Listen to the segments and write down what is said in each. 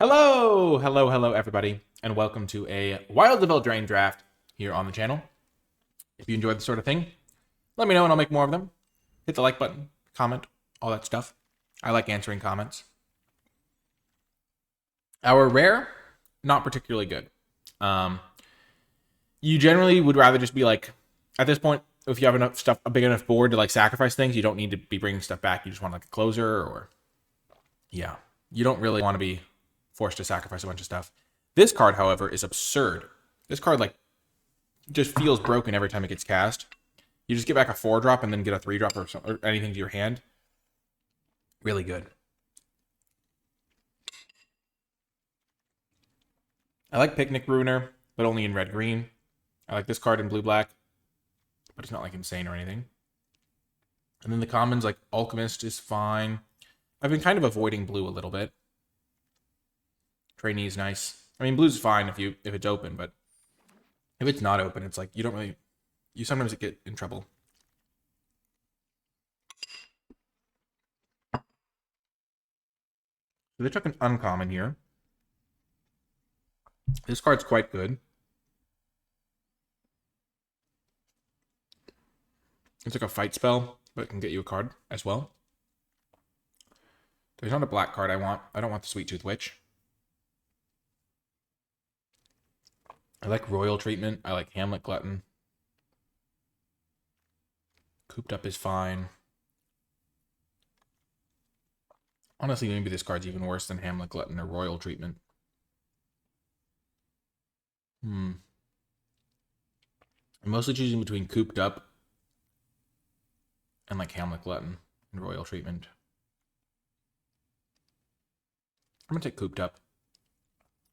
Hello, everybody, and welcome to a Wild of Eldraine draft here on the channel. If you enjoy this sort of thing, let me know and I'll make more of them. Hit the like button, comment, all that stuff. I like answering comments. Our rare, not particularly good. You generally would rather just be like, at this point, if you have enough stuff, a big enough board to like sacrifice things, you don't need to be bringing stuff back. You just want like a closer or, yeah, you don't really want to be forced to sacrifice a bunch of stuff. This card, however, is absurd. This card, like, just feels broken every time it gets cast. You just get back a 4-drop and then get a 3-drop or anything to your hand. Really good. I like Picnic Ruiner, but only in red-green. I like this card in blue-black, but it's not, like, insane or anything. And then the commons, like, Alchemist is fine. I've been kind of avoiding blue a little bit. Trainee is nice. I mean, blue's fine if it's open, but if it's not open, it's like you sometimes get in trouble. So they took an uncommon here. This card's quite good. It's like a fight spell, but it can get you a card as well. There's not a black card I want. I don't want the Sweet Tooth Witch. I like Royal Treatment. I like Hamlet Glutton. Cooped Up is fine. Honestly, maybe this card's even worse than Hamlet Glutton or Royal Treatment. I'm mostly choosing between Cooped Up and like Hamlet Glutton and Royal Treatment. I'm going to take Cooped Up.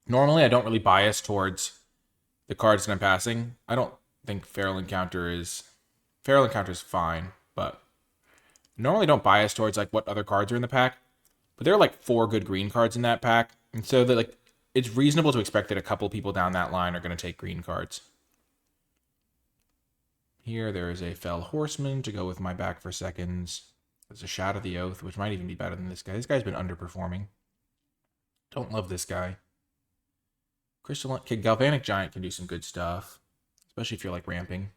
Normally, I don't really bias towards the cards that I'm passing. I don't think Feral Encounter is fine, but normally don't bias towards like what other cards are in the pack. But there are like 4 good green cards in that pack, and so that like it's reasonable to expect that a couple people down that line are going to take green cards. Here there is a Fell Horseman to go with my back for seconds. There's a Shadow of the Oath, which might even be better than this guy. This guy's been underperforming. Don't love this guy. Galvanic Giant can do some good stuff, especially if you're like ramping.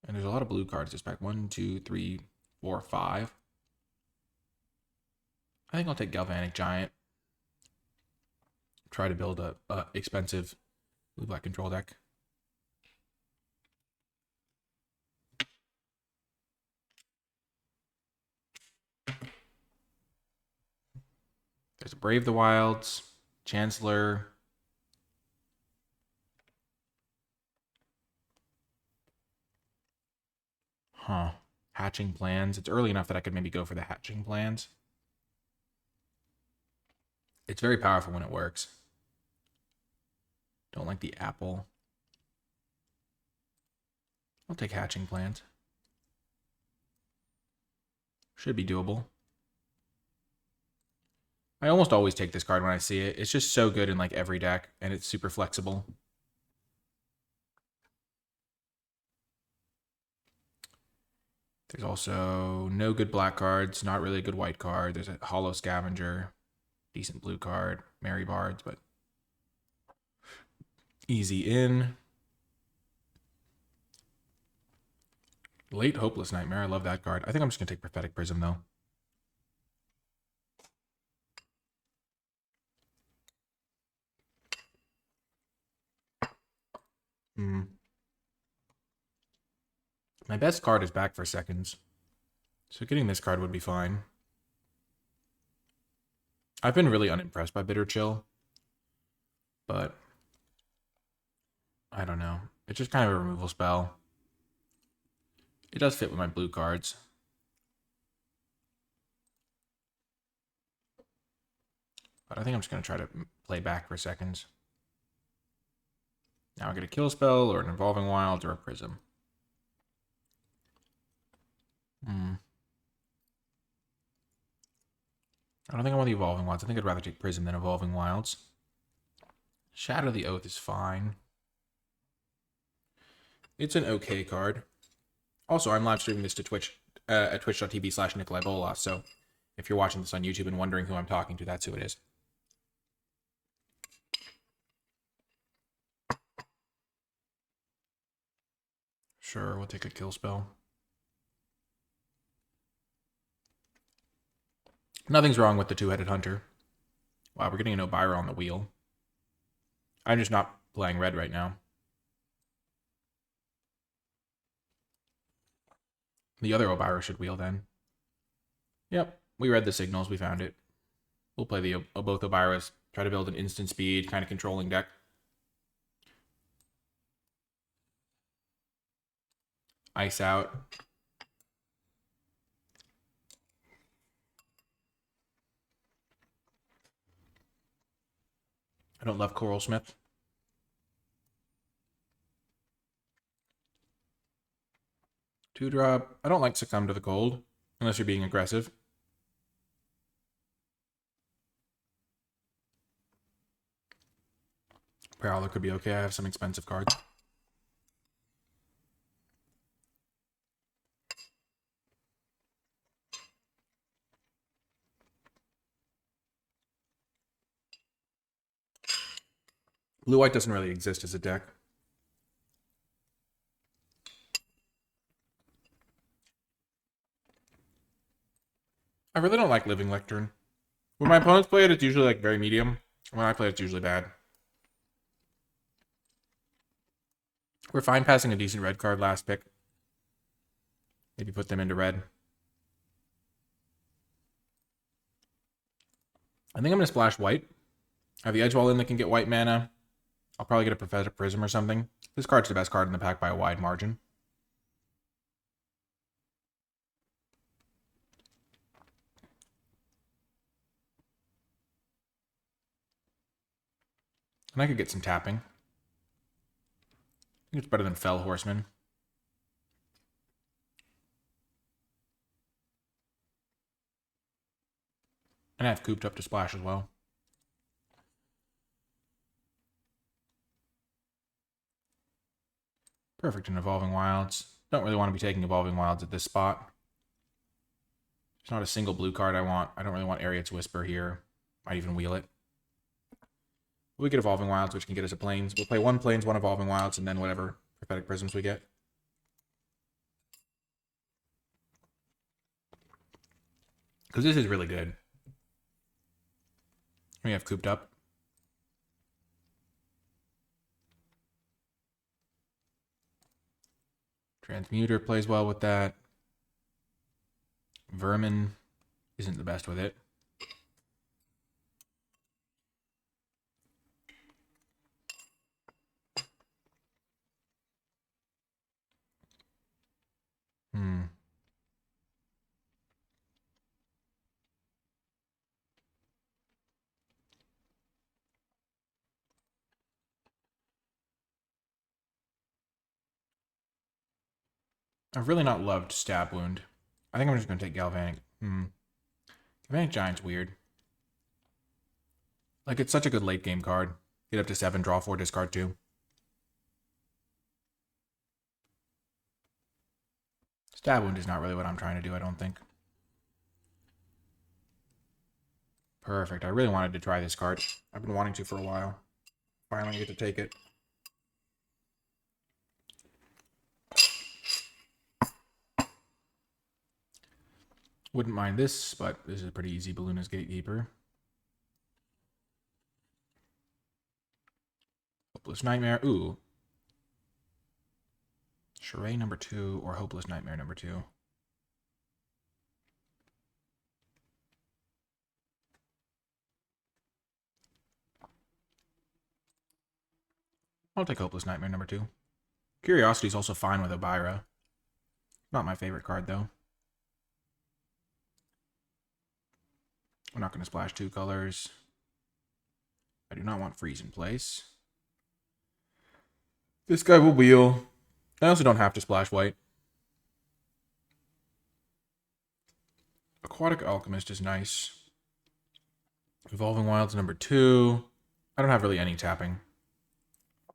And there's a lot of blue cards this pack. 1, 2, 3, 4, 5. I think I'll take Galvanic Giant. Try to build a expensive blue-black control deck. There's a Brave the Wilds, Chancellor. Hatching Plans. It's early enough that I could maybe go for the Hatching Plans. It's very powerful when it works. Don't like the apple. I'll take Hatching Plans. Should be doable. I almost always take this card when I see it. It's just so good in like every deck, and it's super flexible. There's also no good black cards, not really a good white card. There's a Hollow Scavenger, decent blue card, Merry Bards, but easy in. Late Hopeless Nightmare, I love that card. I think I'm just going to take Prophetic Prism, though. My best card is back for seconds, so getting this card would be fine. I've been really unimpressed by Bitter Chill, but I don't know. It's just kind of a removal spell. It does fit with my blue cards. But I think I'm just going to try to play back for seconds. Now I get a kill spell, or an Evolving Wilds, or a Prism. I don't think I want the Evolving Wilds. I think I'd rather take Prism than Evolving Wilds. Shadow of the Oath is fine. It's an okay card. Also, I'm live streaming this to Twitch at twitch.tv/NicolaiBolas, so If you're watching this on YouTube and wondering who I'm talking to, that's who it is. Sure, we'll take a kill spell. Nothing's wrong with the two-headed hunter. Wow, we're getting an Obira on the wheel. I'm just not playing red right now. The other Obira should wheel then. Yep, we read the signals. We found it. We'll play the both Obiras. Try to build an instant speed, kind of controlling deck. Ice out. I don't love Coral Smith. Two drop. I don't like Succumb to the Cold, unless you're being aggressive. Prowler could be okay. I have some expensive cards. Blue-white doesn't really exist as a deck. I really don't like Living Lectern. When my opponents play it, it's usually like very medium. When I play it, it's usually bad. We're fine passing a decent red card last pick. Maybe put them into red. I think I'm going to splash white. I have the Edgewall in that can get white mana. I'll probably get a Prophetic Prism or something. This card's the best card in the pack by a wide margin. And I could get some tapping. I think it's better than Fell Horseman. And I have Cooped Up to splash as well. Perfect in Evolving Wilds. Don't really want to be taking Evolving Wilds at this spot. There's not a single blue card I want. I don't really want Ariad's Whisper here. Might even wheel it. We get Evolving Wilds, which can get us a Plains. We'll play one Plains, one Evolving Wilds, and then whatever Prophetic Prisms we get. Because this is really good. We have Cooped Up. Transmuter plays well with that. Vermin isn't the best with it. I've really not loved Stab Wound. I think I'm just going to take Galvanic. Galvanic Giant's weird. Like, it's such a good late game card. Get up to 7, draw 4, discard 2. Stab Wound is not really what I'm trying to do, I don't think. Perfect. I really wanted to try this card. I've been wanting to for a while. Finally get to take it. Wouldn't mind this, but this is a pretty easy Balloonist Gatekeeper. Hopeless Nightmare. Ooh. Charade number 2 or Hopeless Nightmare number 2. I'll take Hopeless Nightmare number 2. Curiosity is also fine with Obira. Not my favorite card, though. We're not going to splash 2 colors. I do not want Freeze in place. This guy will wheel. I also don't have to splash white. Aquatic Alchemist is nice. Evolving Wilds number 2. I don't have really any tapping.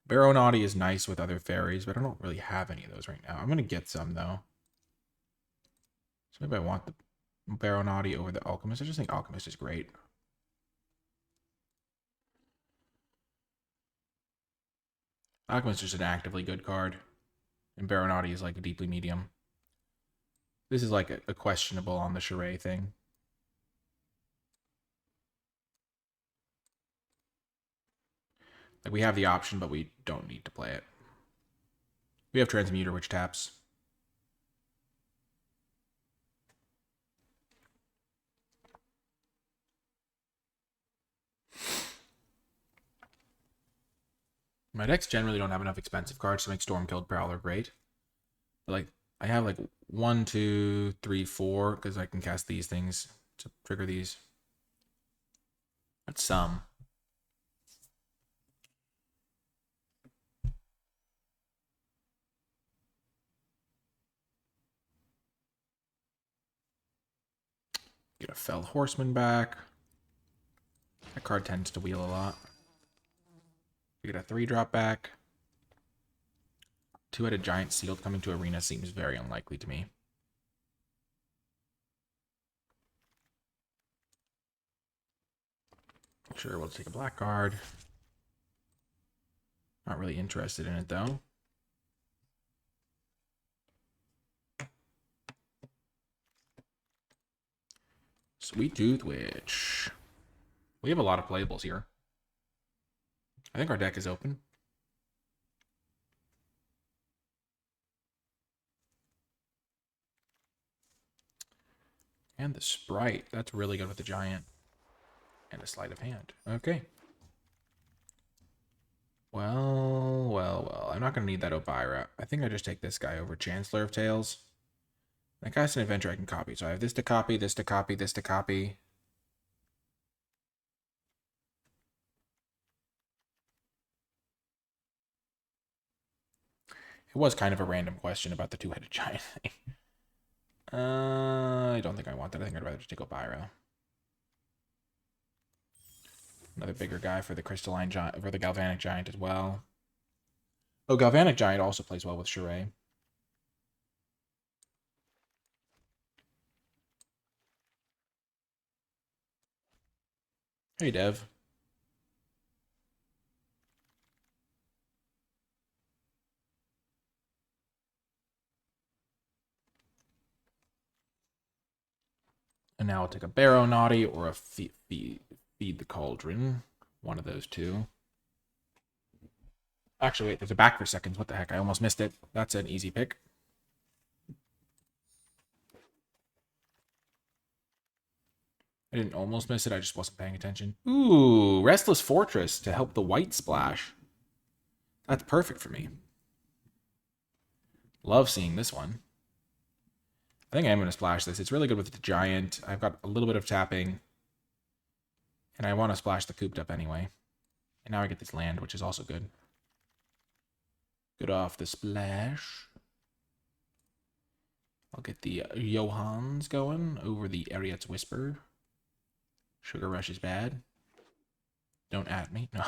Baronauti is nice with other fairies, but I don't really have any of those right now. I'm going to get some, though. So maybe I want the Baronati over the Alchemist. I just think Alchemist is great. Alchemist is just an actively good card. And Baronati is like a deeply medium. This is like a questionable on the charade thing. Like we have the option, but we don't need to play it. We have Transmuter, which taps. My decks generally don't have enough expensive cards to make Storm-Killed Prowler great. But like, I have like 1, 2, 3, 4, because I can cast these things to trigger these. That's some. Get a Fell Horseman back. That card tends to wheel a lot. We get a 3-drop back. 2-headed Giant Sealed coming to Arena seems very unlikely to me. Sure, we'll take a black card. Not really interested in it, though. Sweet Tooth Witch. We have a lot of playables here. I think our deck is open. And the Sprite. That's really good with the Giant. And a Sleight of Hand. Okay. Well. I'm not going to need that Obira. I think I just take this guy over Chancellor of Tales. I cast an adventure I can copy. So I have this to copy, this to copy, this to copy. It was kind of a random question about the 2-headed giant thing. I don't think I want that. I think I'd rather just take Obira. Another bigger guy for the Crystalline Giant, for the Galvanic Giant as well. Oh, Galvanic Giant also plays well with Charade. Hey, Dev. And now I'll take a Barrow Naughty or a Feed the Cauldron. One of those two. Actually, wait, there's a back for seconds. What the heck? I almost missed it. That's an easy pick. I didn't almost miss it. I just wasn't paying attention. Ooh, Restless Fortress to help the white splash. That's perfect for me. Love seeing this one. I think I am going to splash this. It's really good with the Giant. I've got a little bit of tapping. And I want to splash the Cooped Up anyway. And now I get this land, which is also good. Good off the splash. I'll get the Johans going over the Ariet's Whisper. Sugar Rush is bad. Don't at me. No.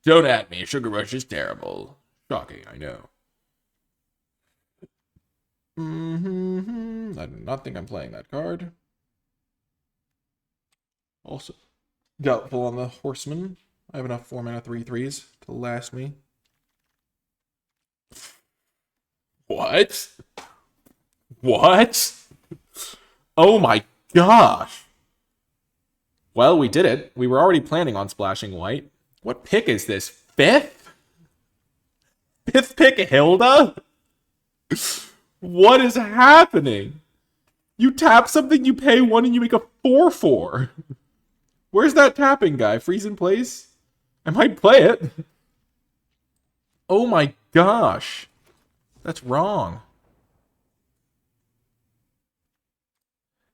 Don't at me. Sugar Rush is terrible. Shocking, I know. I do not think I'm playing that card. Also, doubtful on the Horseman. I have enough 4-mana 3/3s to last me. What? What? Oh my gosh. Well, we did it. We were already planning on splashing white. What pick is this? Fifth? Fifth pick Hilda? What is happening? You tap something, you pay 1, and you make a 4/4. Where's that tapping guy? Freeze in place? I might play it. Oh my gosh. That's wrong.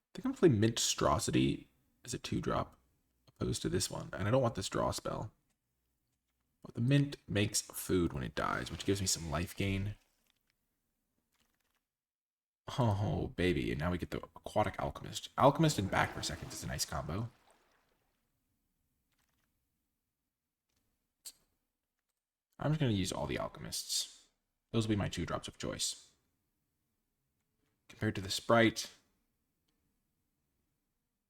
I think I'm playing Minstrosity as a 2-drop opposed to this one. And I don't want this draw spell. But the Mint makes food when it dies, which gives me some life gain. Oh, baby. And now we get the Aquatic Alchemist. Alchemist and back for seconds is a nice combo. I'm just going to use all the Alchemists. Those will be my 2 drops of choice. Compared to the Sprite,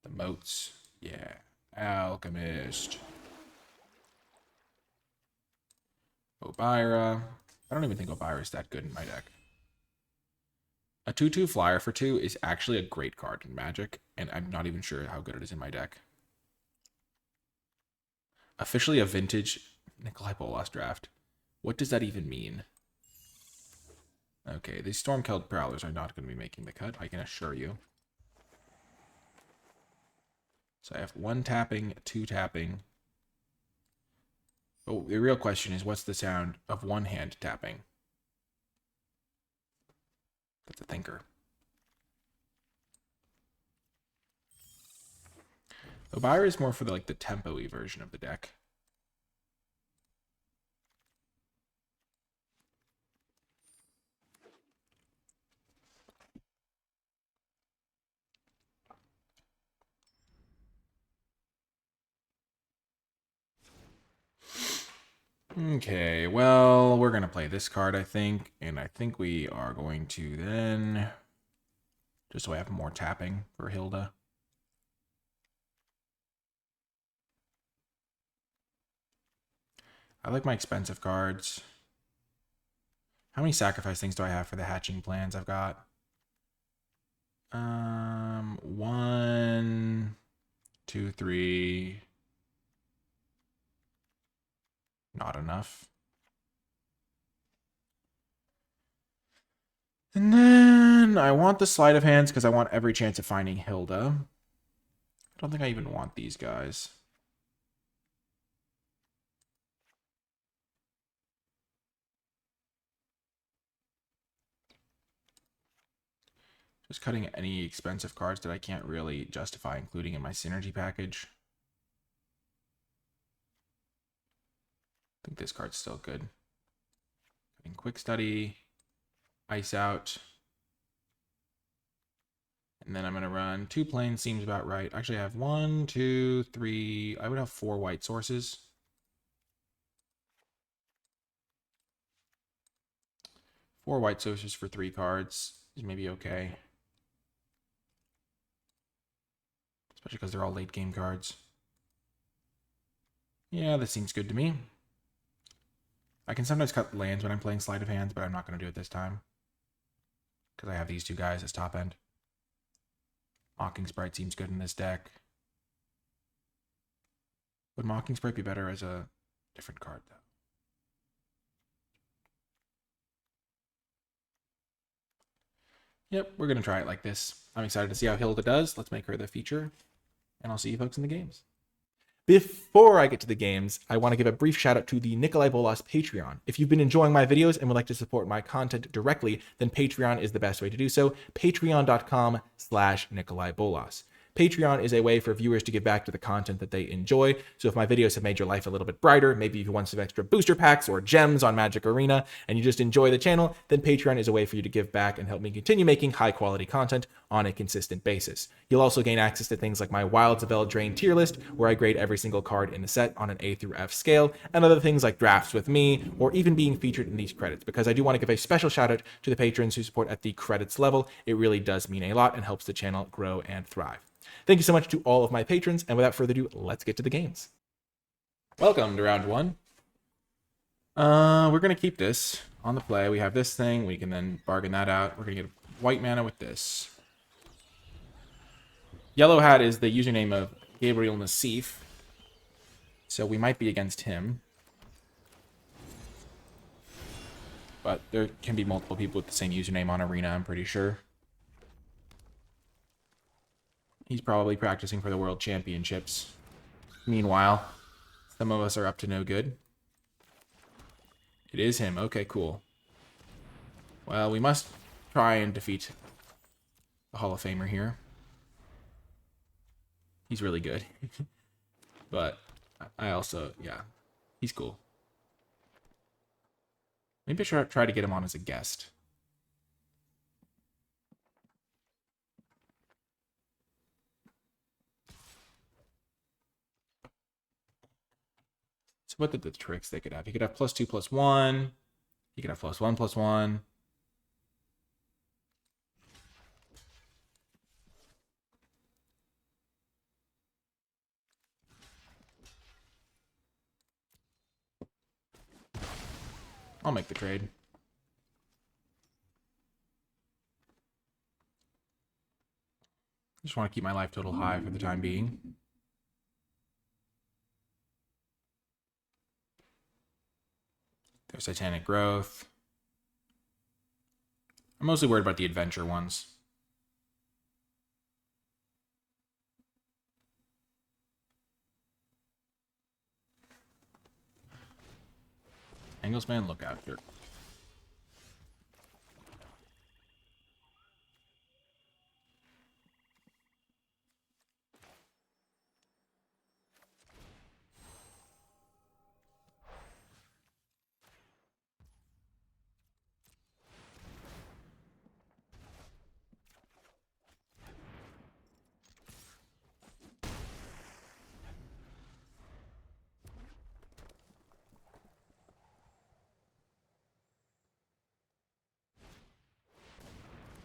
The moats. Yeah. Alchemist. Obira. I don't even think Obira is that good in my deck. A 2/2 flyer for 2 is actually a great card in Magic, and I'm not even sure how good it is in my deck. Officially a vintage NicolaiBolas draft. What does that even mean? Okay, these Stormkeld Prowlers are not going to be making the cut, I can assure you. So I have 1 tapping, 2 tapping. Oh, the real question is, what's the sound of 1 hand tapping? That's a thinker. Obira is more for the tempo-y version of the deck. Okay, well, we're going to play this card, I think. And I think we are going to then... Just so I have more tapping for Hilda. I like my expensive cards. How many sacrifice things do I have for the hatching plans I've got? 1, 2, 3. Not enough. And then I want the sleight of hands because I want every chance of finding Hilda. I don't think I even want these guys. Just cutting any expensive cards that I can't really justify including in my synergy package. I think this card's still good. Cutting Quick Study, Ice Out. And then I'm going to run 2 planes, seems about right. Actually, I have 1, 2, 3. I would have 4 white sources. 4 white sources for 3 cards is maybe okay. Especially because they're all late game cards. Yeah, this seems good to me. I can sometimes cut lands when I'm playing Sleight of Hands, but I'm not going to do it this time. Because I have these 2 guys as top end. Mocking Sprite seems good in this deck. Would Mocking Sprite be better as a different card, though? Yep, we're going to try it like this. I'm excited to see how Hilda does. Let's make her the feature. And I'll see you folks in the games. Before I get to the games, I want to give a brief shout out to the NicolaiBolas Patreon. If you've been enjoying my videos and would like to support my content directly, then Patreon is the best way to do so. Patreon.com/NicolaiBolas. Patreon is a way for viewers to give back to the content that they enjoy. So if my videos have made your life a little bit brighter, maybe if you want some extra booster packs or gems on Magic Arena, and you just enjoy the channel, then Patreon is a way for you to give back and help me continue making high quality content on a consistent basis. You'll also gain access to things like my Wilds of Eldraine tier list, where I grade every single card in the set on an A through F scale, and other things like drafts with me, or even being featured in these credits, because I do want to give a special shout out to the patrons who support at the credits level. It really does mean a lot and helps the channel grow and thrive. Thank you so much to all of my patrons, and without further ado, let's get to the games. Welcome to round 1. We're going to keep this on the play. We have this thing. We can then bargain that out. We're going to get white mana with this. Yellow Hat is the username of Gabriel Nassif, so we might be against him. But there can be multiple people with the same username on Arena, I'm pretty sure. He's probably practicing for the World Championships. Meanwhile, some of us are up to no good. It is him. Okay, cool. Well, we must try and defeat the Hall of Famer here. He's really good. But I also, yeah, he's cool. Maybe I should try to get him on as a guest. So what are the tricks they could have? He could have +2/+1. He could have +1/+1. I'll make the trade. Just want to keep my life total high for the time being. There's Titanic Growth. I'm mostly worried about the adventure ones. Anglesman, look out here.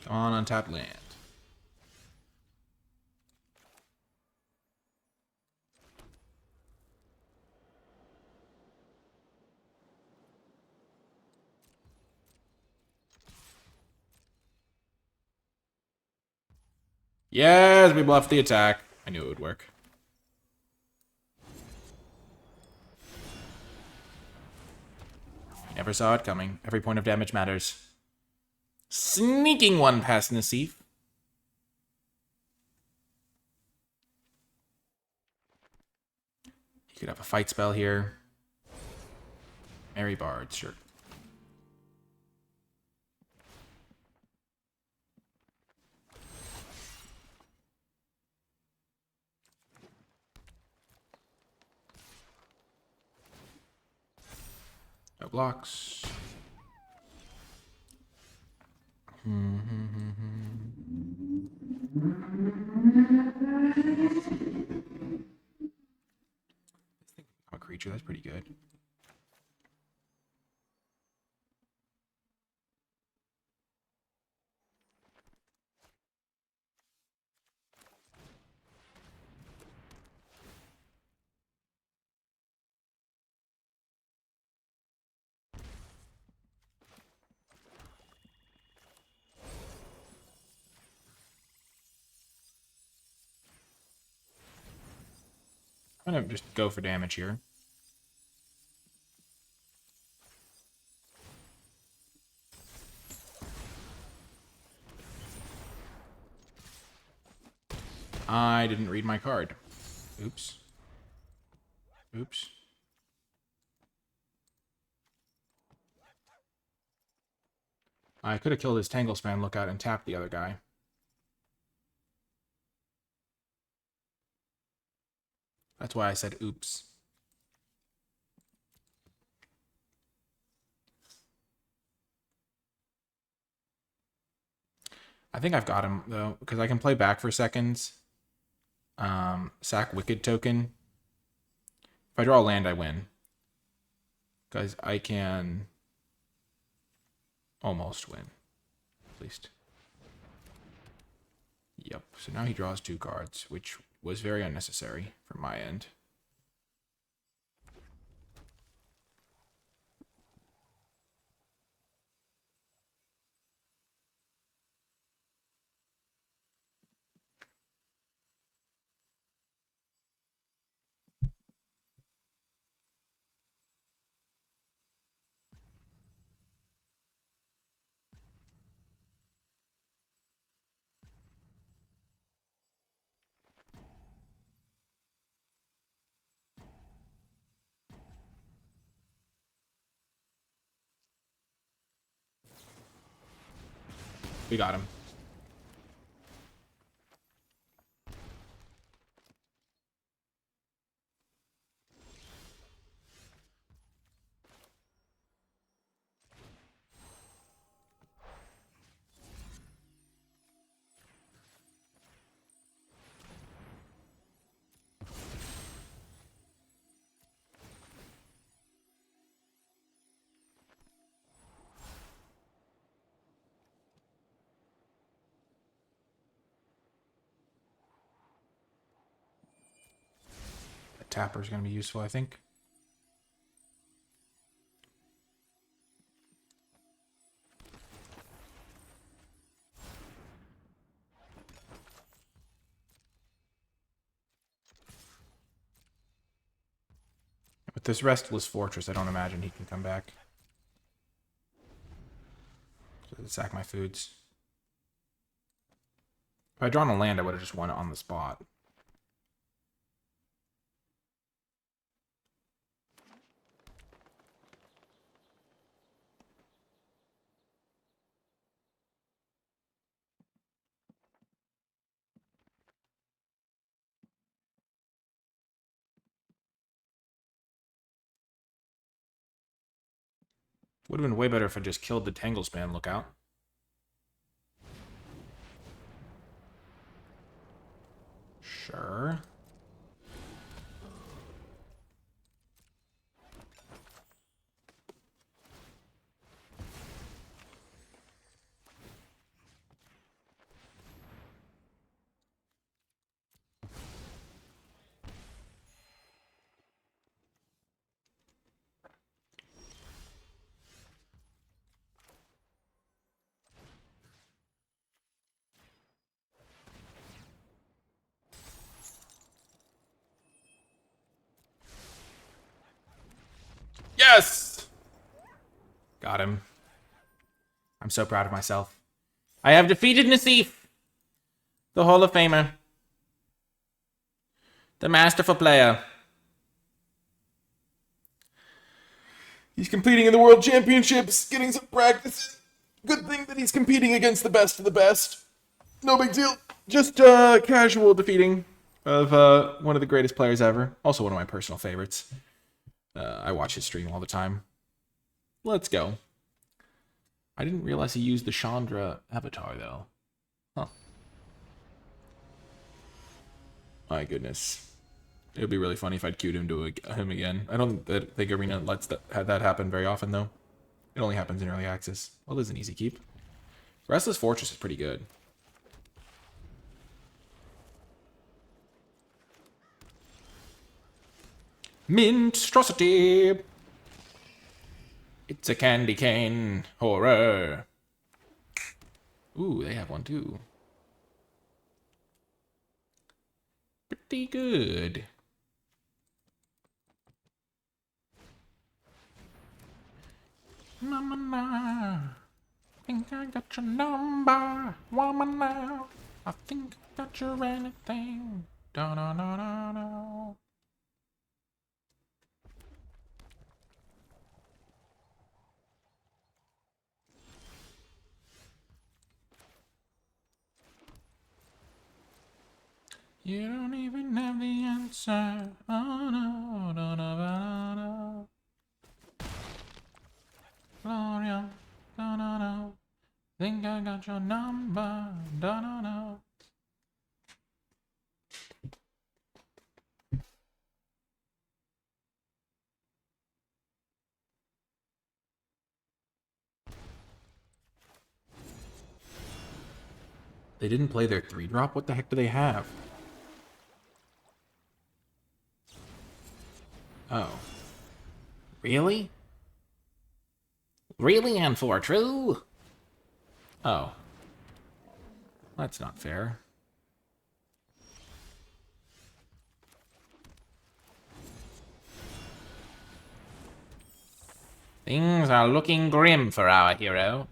Come on, untapped land. Yes, we bluffed the attack. I knew it would work. Never saw it coming. Every point of damage matters. Sneaking one past Nassif. You could have a fight spell here. Merry Bards, sure. No blocks. A creature, that's pretty good. I'm gonna just go for damage here. I didn't read my card. Oops. Oops. I could have killed his Tanglespan lookout and tapped the other guy. That's why I said oops. I think I've got him, though, because I can play back for seconds. Sack Wicked token. If I draw a land, I win. Because I can almost win. At least. Yep. So now he draws 2 cards, which was very unnecessary from my end. We got him. The tapper is going to be useful, I think. With this Restless Fortress, I don't imagine he can come back. So sack my foods. If I'd drawn a land, I would have just won it on the spot. Would have been way better if I just killed the Tanglespan lookout. Sure. Yes! Got him. I'm so proud of myself. I have defeated Nassif, the Hall of Famer, the masterful player. He's competing in the World Championships, getting some practice. Good thing that he's competing against the best of the best. No big deal. Just casual defeating of one of the greatest players ever. Also one of my personal favorites. I watch his stream all the time. Let's go. I didn't realize he used the Chandra avatar, though. Huh. My goodness. It would be really funny if I'd queued him to him again. I don't think Arena lets that happen very often, though. It only happens in early access. Well, this is an easy keep. Restless Fortress is pretty good. Monstrosity! It's a candy cane horror. Ooh, they have one too. Pretty good. Mama, nah. Think I got your number. Woman, now. I think I got your anything. Da da da da da. You don't even have the answer. Oh no, no, no, no, no. Gloria, no, no, no. Think I got your number. No, no, no. They didn't play their 3-drop? What the heck do they have? Oh. Really? Really and for true? Oh. That's not fair. Things are looking grim for our hero.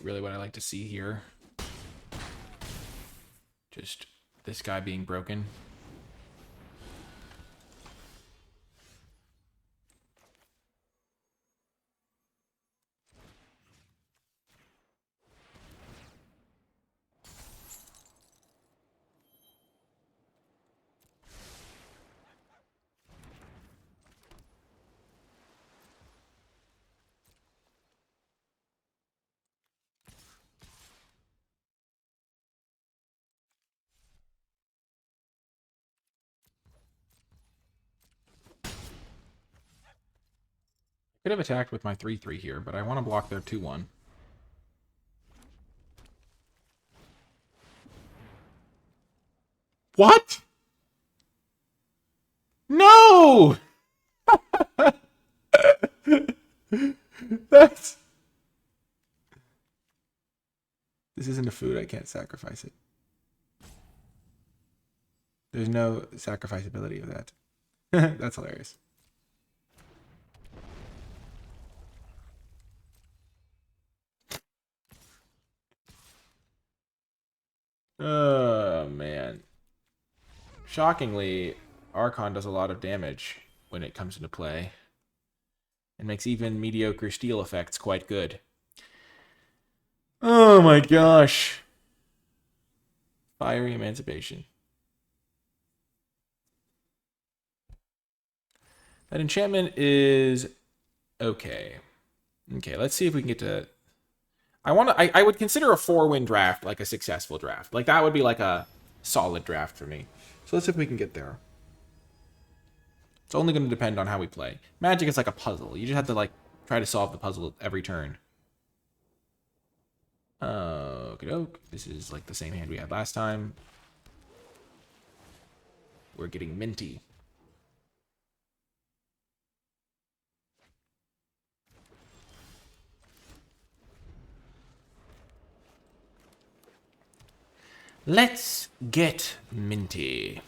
Really what I like to see here. Just this guy being broken. Could have attacked with my 3/3 here, but I want to block their 2/1. What? No! That's... This isn't a food. I can't sacrifice it. There's no sacrificability of that. That's hilarious. Oh, man. Shockingly, Archon does a lot of damage when it comes into play. And makes even mediocre steel effects quite good. Oh my gosh. Fiery Emancipation. That enchantment is okay. Okay, let's see if we can get to... I would consider a 4-win draft like a successful draft. Like, that would be like a solid draft for me. So let's see if we can get there. It's only going to depend on how we play. Magic is like a puzzle. You just have to, like, try to solve the puzzle every turn. Okay, this is like the same hand we had last time. We're getting minty. Let's get minty.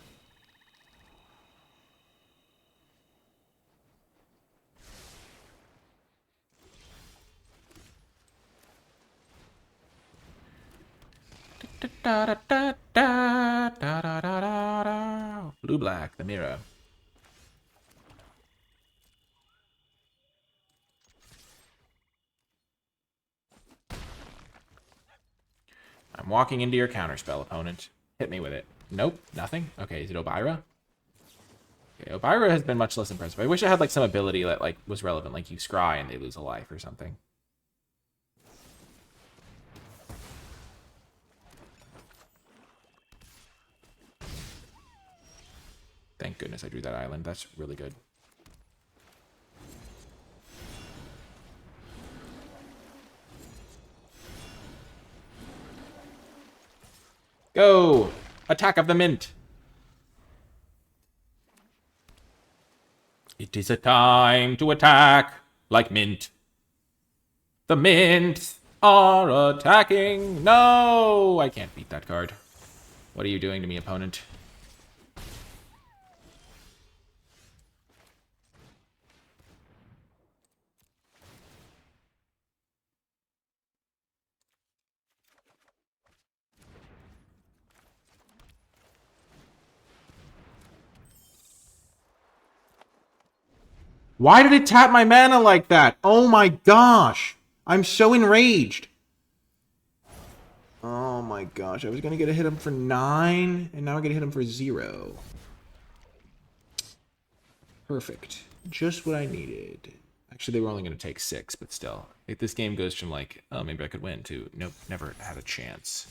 Blue black, the mirror. I'm walking into your counterspell, opponent. Hit me with it. Nope, nothing. Okay, is it Obira? Okay, Obira has been much less impressive. I wish I had like some ability that like was relevant, like you scry and they lose a life or something. Thank goodness I drew that island. That's really good. Go! Attack of the Mint! It is a time to attack like Mint. The Mints are attacking. No! I can't beat that card. What are you doing to me, opponent? Why did it tap my mana like that? Oh my gosh. I'm so enraged. Oh my gosh. I was going to get a hit him for 9, and now I'm going to hit him for 0. Perfect. Just what I needed. Actually, they were only going to take 6, but still. If this game goes from like, oh, maybe I could win, to nope, never had a chance.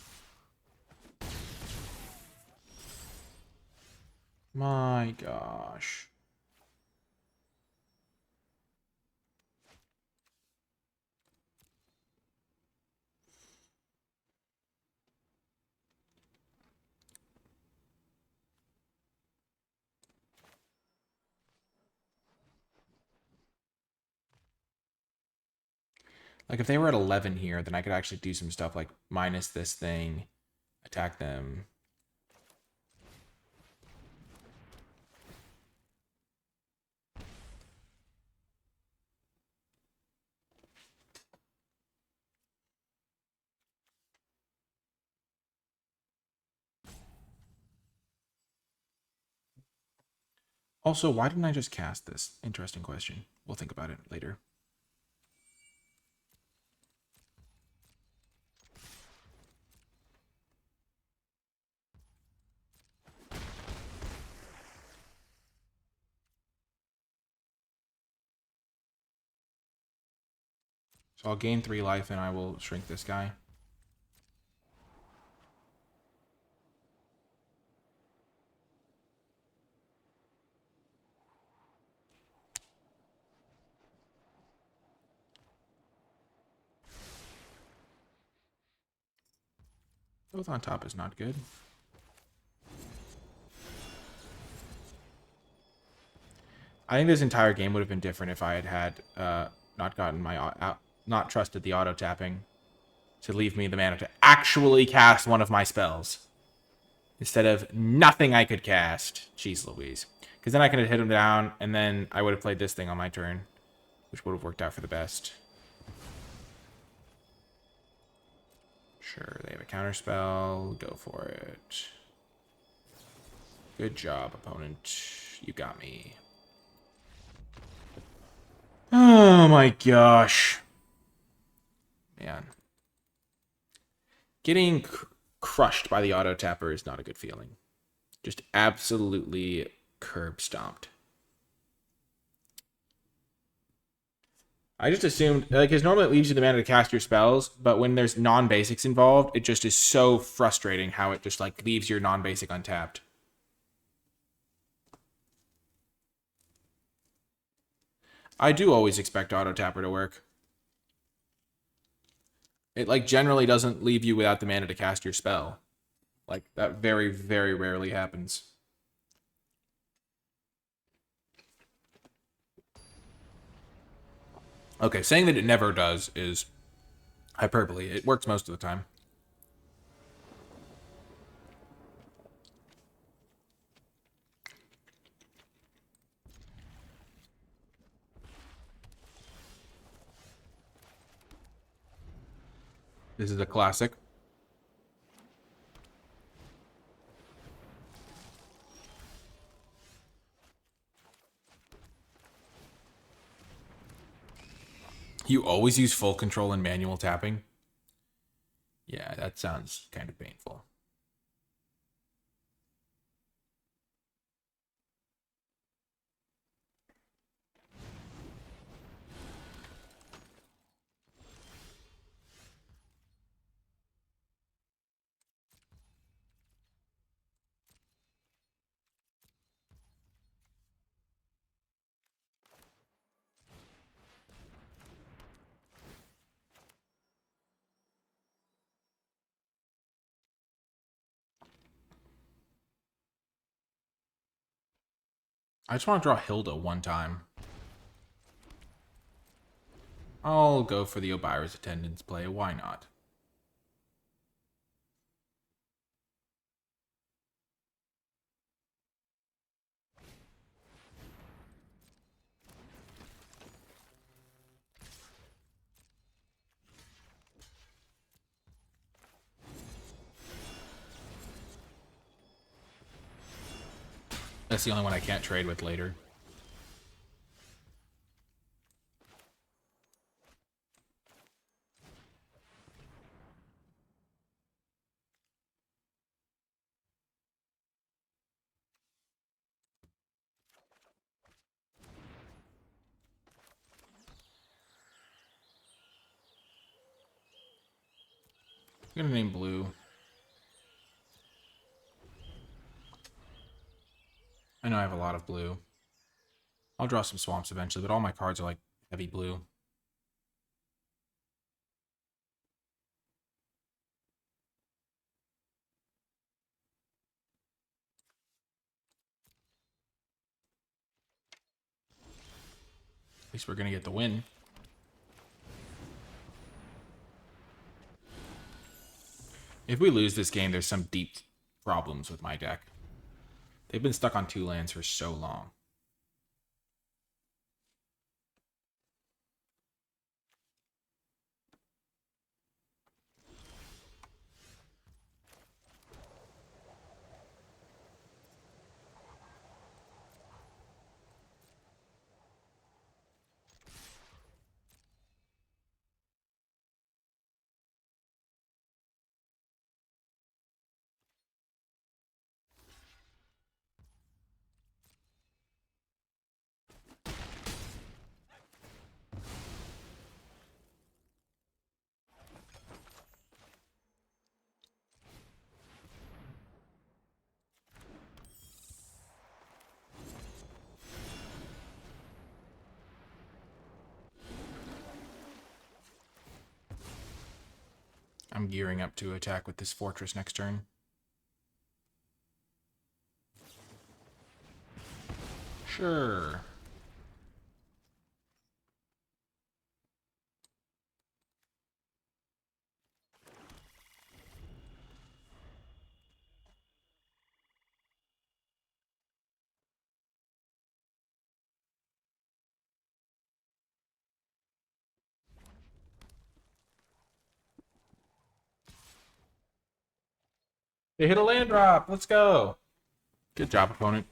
My gosh. Like, if they were at 11 here, then I could actually do some stuff like minus this thing, attack them. Also, why didn't I just cast this? Interesting question. We'll think about it later. So I'll gain 3 life and I will shrink this guy. Both on top is not good. I think this entire game would have been different if I had not gotten my not trusted the auto tapping to leave me the mana to actually cast one of my spells instead of nothing I could cast. Jeez Louise. Because then I could have hit him down, and then I would have played this thing on my turn, which would have worked out for the best. Sure, they have a counter spell. Go for it. Good job, opponent. You got me. Oh my gosh. Man. Getting crushed by the auto tapper is not a good feeling. Just absolutely curb stomped. I just assumed, like, because normally it leaves you the mana to cast your spells, but when there's non-basics involved, it just is so frustrating how it just, like, leaves your non-basic untapped. I do always expect auto tapper to work. It, like, generally doesn't leave you without the mana to cast your spell. Like, that very, very rarely happens. Okay, saying that it never does is hyperbole. It works most of the time. This is a classic. You always use full control and manual tapping? Yeah, that sounds kind of painful. I just want to draw Hilda one time. I'll go for the Obira's Attendance play. Why not? That's the only one I can't trade with later. I'm gonna name blue. I know I have a lot of blue. I'll draw some swamps eventually, but all my cards are like heavy blue. At least we're gonna get the win. If we lose this game, there's some deep problems with my deck. They've been stuck on 2 lands for so long. I'm gearing up to attack with this fortress next turn. Sure. They hit a land drop. Let's go. Good job, opponent.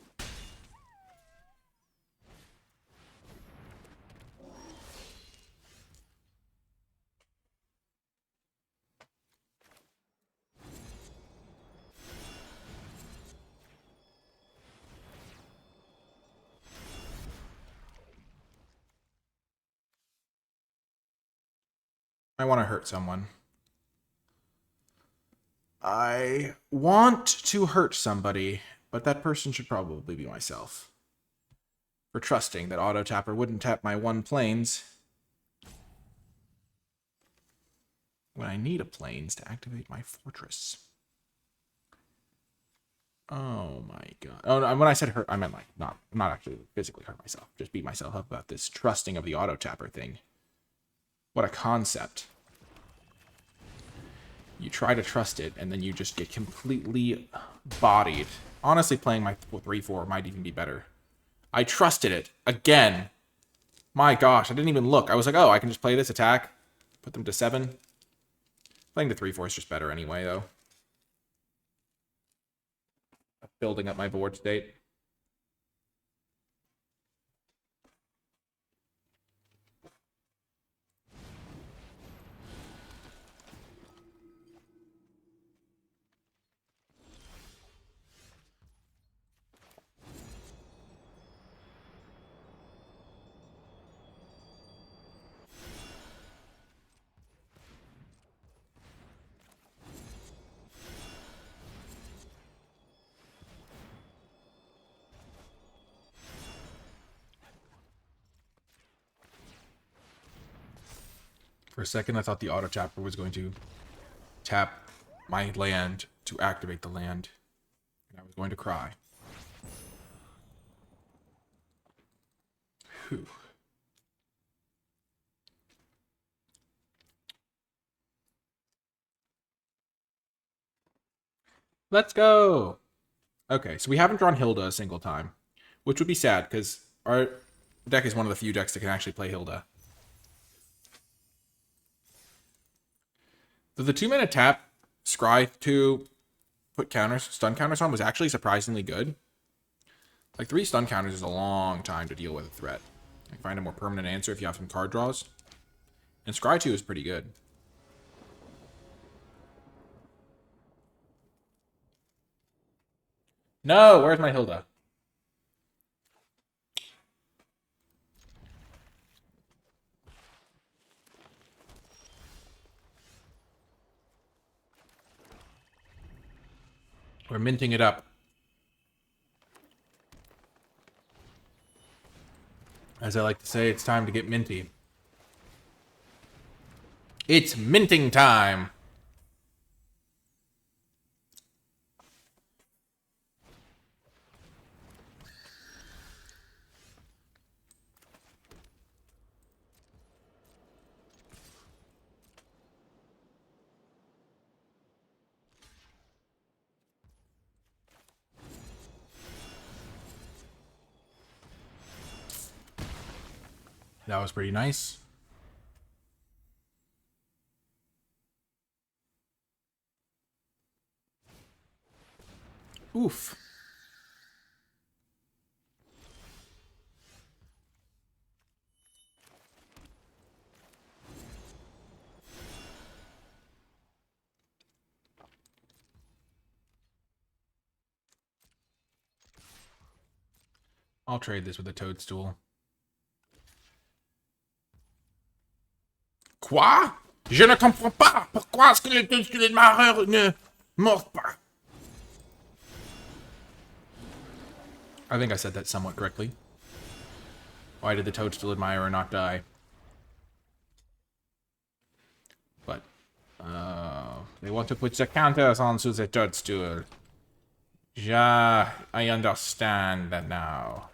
I want to hurt someone. I want to hurt somebody, but that person should probably be myself. For trusting that Auto Tapper wouldn't tap my 1 plains when I need a plains to activate my fortress. Oh my god. Oh, no, when I said hurt, I meant like not actually physically hurt myself. Just beat myself up about this trusting of the Auto Tapper thing. What a concept. You try to trust it, and then you just get completely bodied. Honestly, playing my 3-4 might even be better. I trusted it. Again. My gosh, I didn't even look. I was like, oh, I can just play this attack. Put them to 7. Playing the 3-4 is just better anyway, though. Building up my board state. For a second, I thought the Auto Tapper was going to tap my land to activate the land. And I was going to cry. Whew. Let's go! Okay, so we haven't drawn Hilda a single time, which would be sad, because our deck is one of the few decks that can actually play Hilda. The 2-mana tap, scry to put counters, stun counters on was actually surprisingly good. Like 3 stun counters is a long time to deal with a threat. You find a more permanent answer if you have some card draws. And scry 2 is pretty good. No, where's my Hilda? We're minting it up. As I like to say, it's time to get minty. It's minting time! That was pretty nice. Oof. I'll trade this with a toadstool. Quoi? Je ne comprends pas. Pourquoi est-ce que le toadstool de marreur ne mord pas? I think I said that somewhat correctly. Why did the toadstool admirer not die? But, they want to put the counters onto the toadstool. Yeah, I understand that now.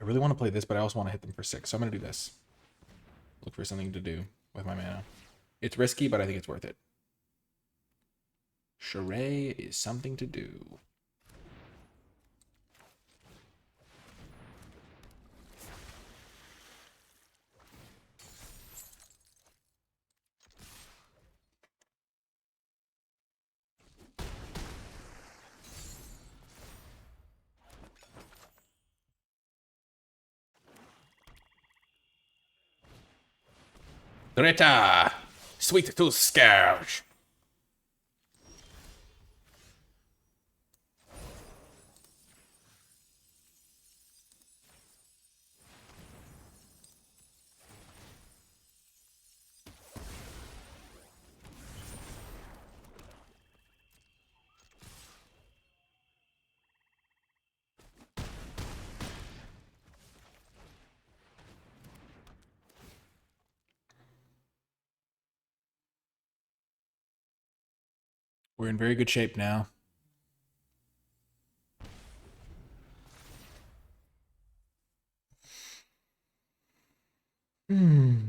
I really want to play this, but I also want to hit them for 6, so I'm going to do this. Look for something to do with my mana. It's risky, but I think it's worth it. Charade is something to do. Greta! Sweet tooth scourge. We're in very good shape now. Their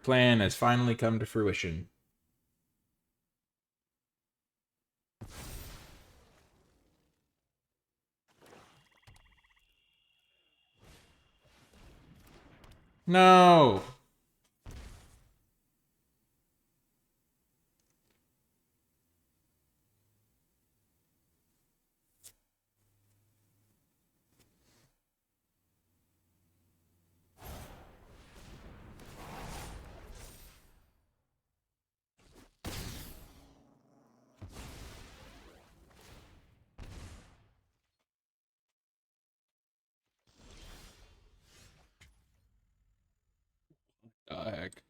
plan has finally come to fruition. No! The heck?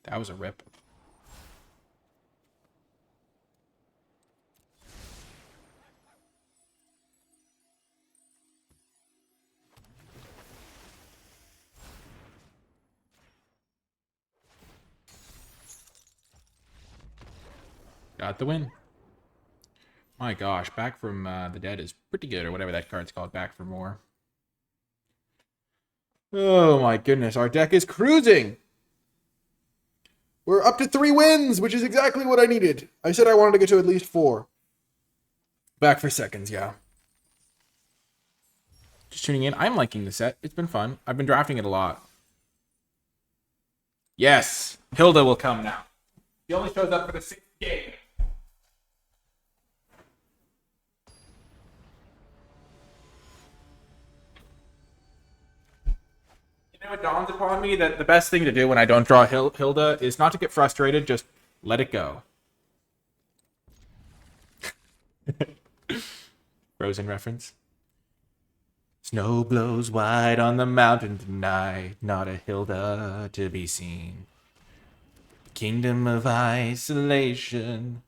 That was a rip. Got the win. My gosh, Back from the Dead is pretty good, or whatever that card's called, Back for More. Oh my goodness, our deck is cruising! We're up to 3 wins, which is exactly what I needed. I said I wanted to get to at least 4. Back for seconds, yeah. Just tuning in. I'm liking the set. It's been fun. I've been drafting it a lot. Yes! Hilda will come now. She only shows up for the 6th game. You know, it dawns upon me that the best thing to do when I don't draw Hilda is not to get frustrated, just let it go. Frozen reference. Snow blows white on the mountain tonight, not a Hilda to be seen. Kingdom of isolation,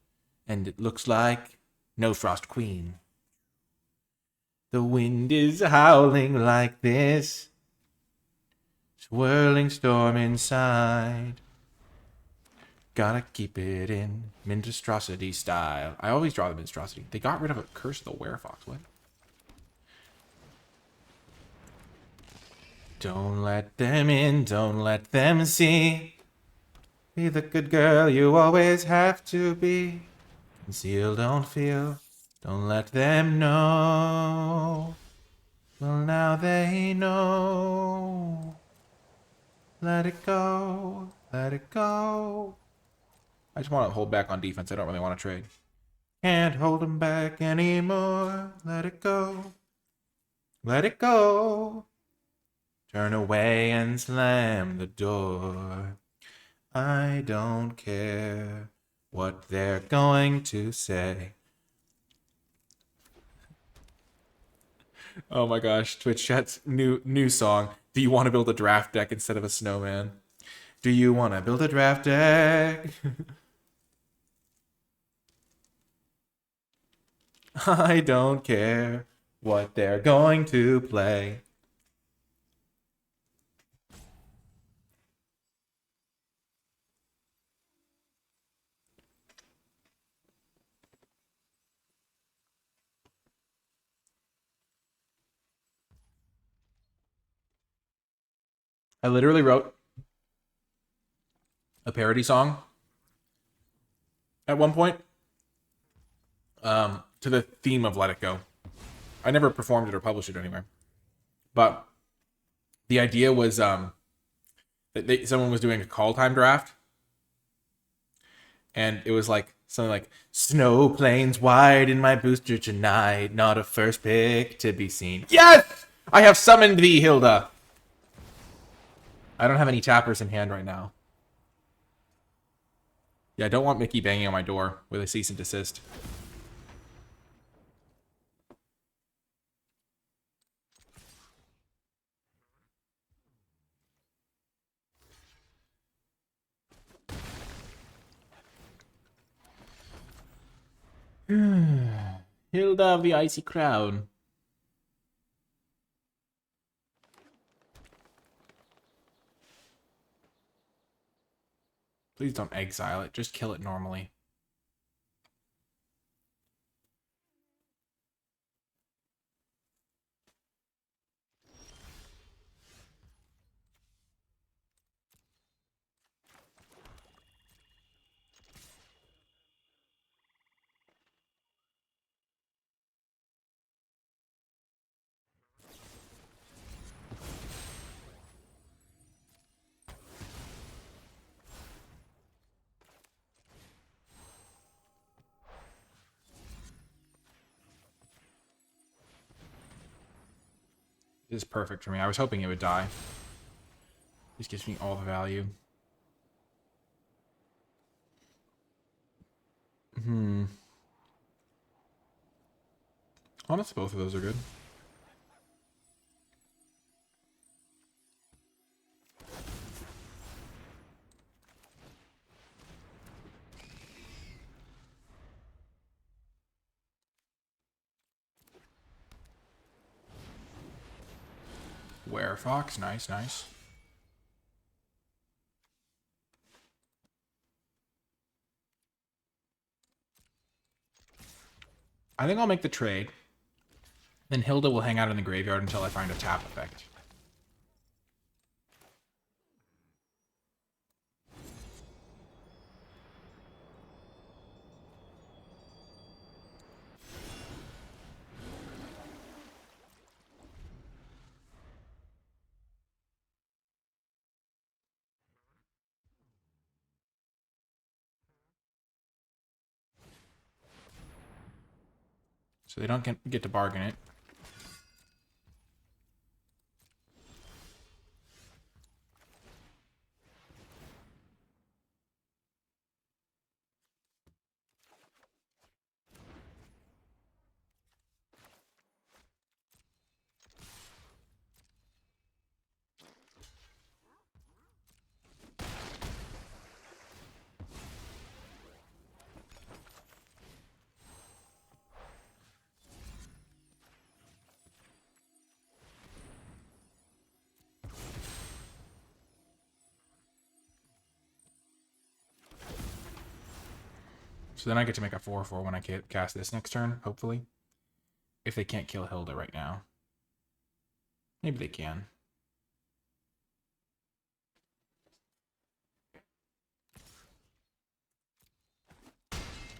and it looks like no Frost Queen. The wind is howling like this, swirling storm inside. Gotta keep it in Minstrosity style. I always draw the Minstrosity. They got rid of a Curse of the Werefox. What? Don't let them in, don't let them see. Be the good girl you always have to be. Conceal, don't feel, don't let them know. Well, now they know. Let it go, let it go. I just want to hold back on defense. I don't really want to trade. Can't hold them back anymore. Let it go. Let it go. Turn away and slam the door. I don't care what they're going to say. Oh my gosh, Twitch chat's new song. Do you want to build a draft deck instead of a snowman? Do you want to build a draft deck? I don't care what they're going to play. I literally wrote a parody song at one point to the theme of Let It Go. I never performed it or published it anywhere. But the idea was that Someone was doing a call time draft, and it was like something like snow plains wide in my booster tonight, not a first pick to be seen. Yes! I have summoned thee, Hilda. I don't have any tappers in hand right now. Yeah, I don't want Mickey banging on my door with a cease and desist. Hilda of the Icy Crown. Please don't exile it. Just kill it normally. This is perfect for me. I was hoping it would die. This gives me all the value. Honestly, both of those are good. Werefox, nice, nice. I think I'll make the trade. Then Hilda will hang out in the graveyard until I find a tap effect. So they don't get to bargain it. So then I get to make a 4/4 when I cast this next turn, hopefully. If they can't kill Hilda right now. Maybe they can.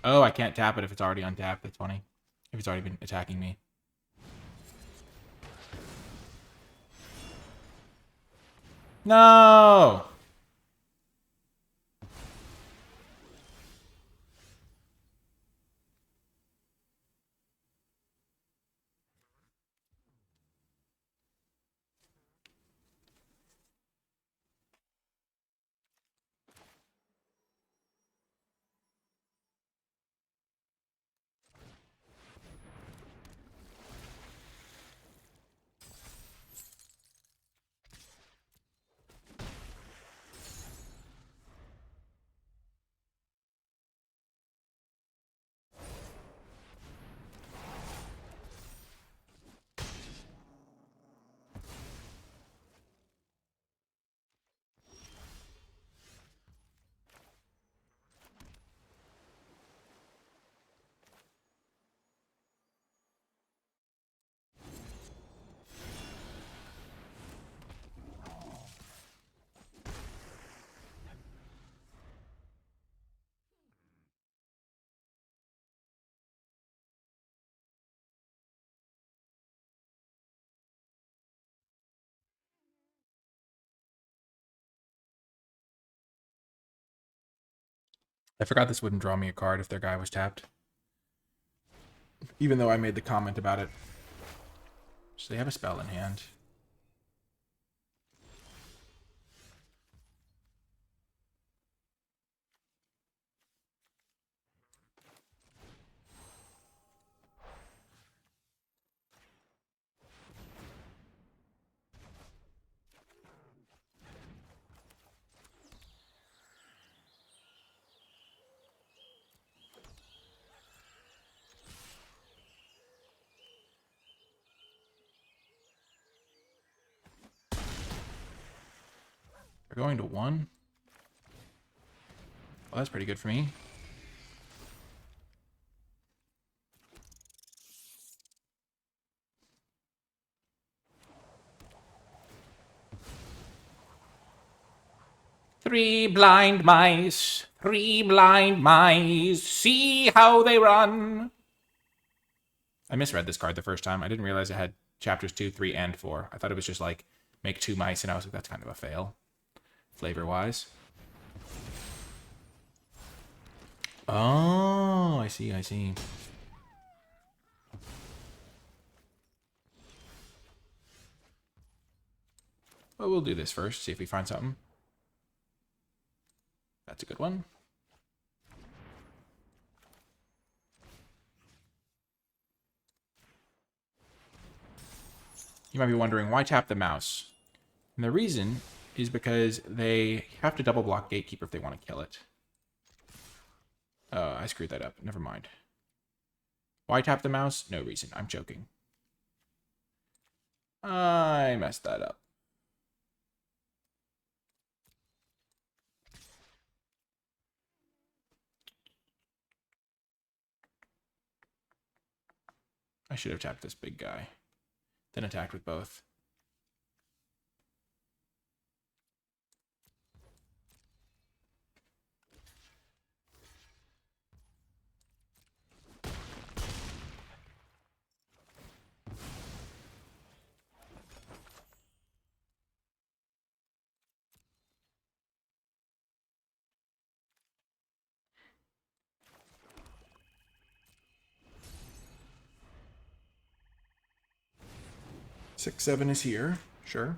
Oh, I can't tap it if it's already untapped. That's funny. If it's already been attacking me. No! I forgot this wouldn't draw me a card if their guy was tapped. Even though I made the comment about it. So they have a spell in hand. They're going to 1. Well, that's pretty good for me. Three blind mice, see how they run. I misread this card the first time. I didn't realize it had chapters 2, 3, and 4. I thought it was just like, make 2 mice, and I was like, that's kind of a fail, flavor-wise. Oh, I see, I see. Well, we'll do this first, see if we find something. That's a good one. You might be wondering, why tap the mouse? And the reason is because they have to double block Gatekeeper if they want to kill it. I screwed that up. Never mind. Why tap the mouse? No reason. I'm joking. I messed that up. I should have tapped this big guy. Then attacked with both. Six, 7 is here. Sure.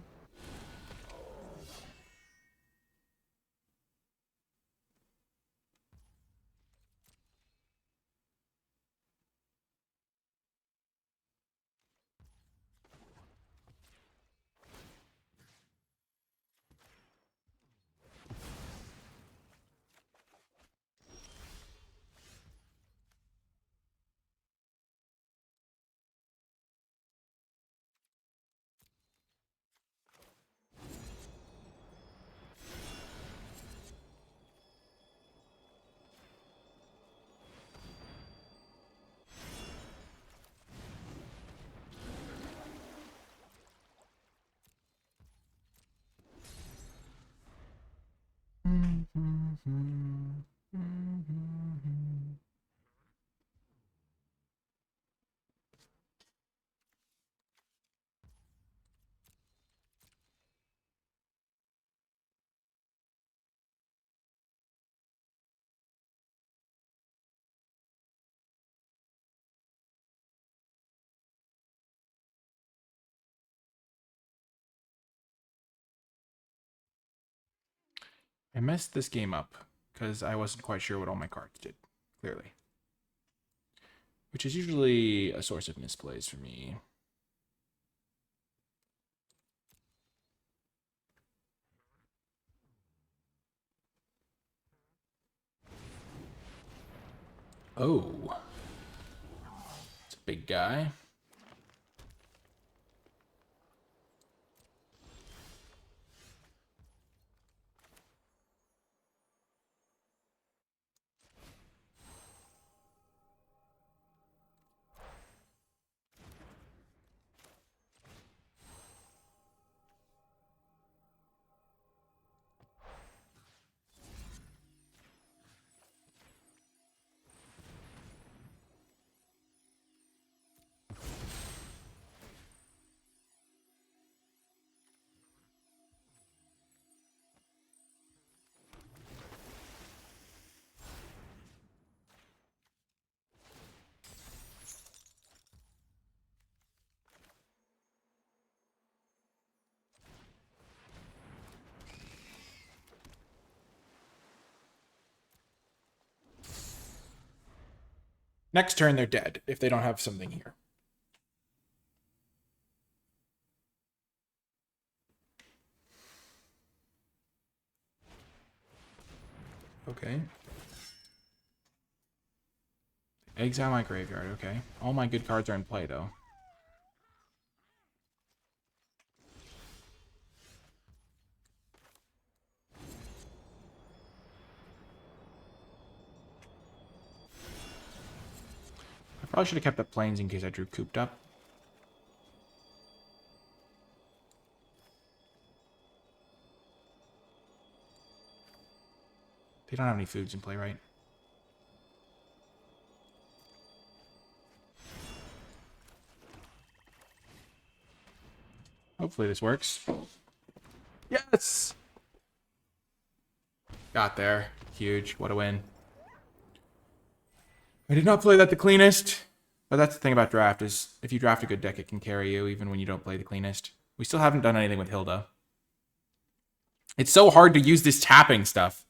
I messed this game up because I wasn't quite sure what all my cards did, clearly. Which is usually a source of misplays for me. Oh. It's a big guy. Next turn, they're dead if they don't have something here. Okay. Exile my graveyard, okay. All my good cards are in play, though. I probably should have kept the planes in case I drew cooped up. They don't have any foods in play, right? Hopefully this works. Yes! Got there. Huge. What a win. I did not play that the cleanest. But that's the thing about draft, is if you draft a good deck, it can carry you even when you don't play the cleanest. We still haven't done anything with Hilda. It's so hard to use this tapping stuff.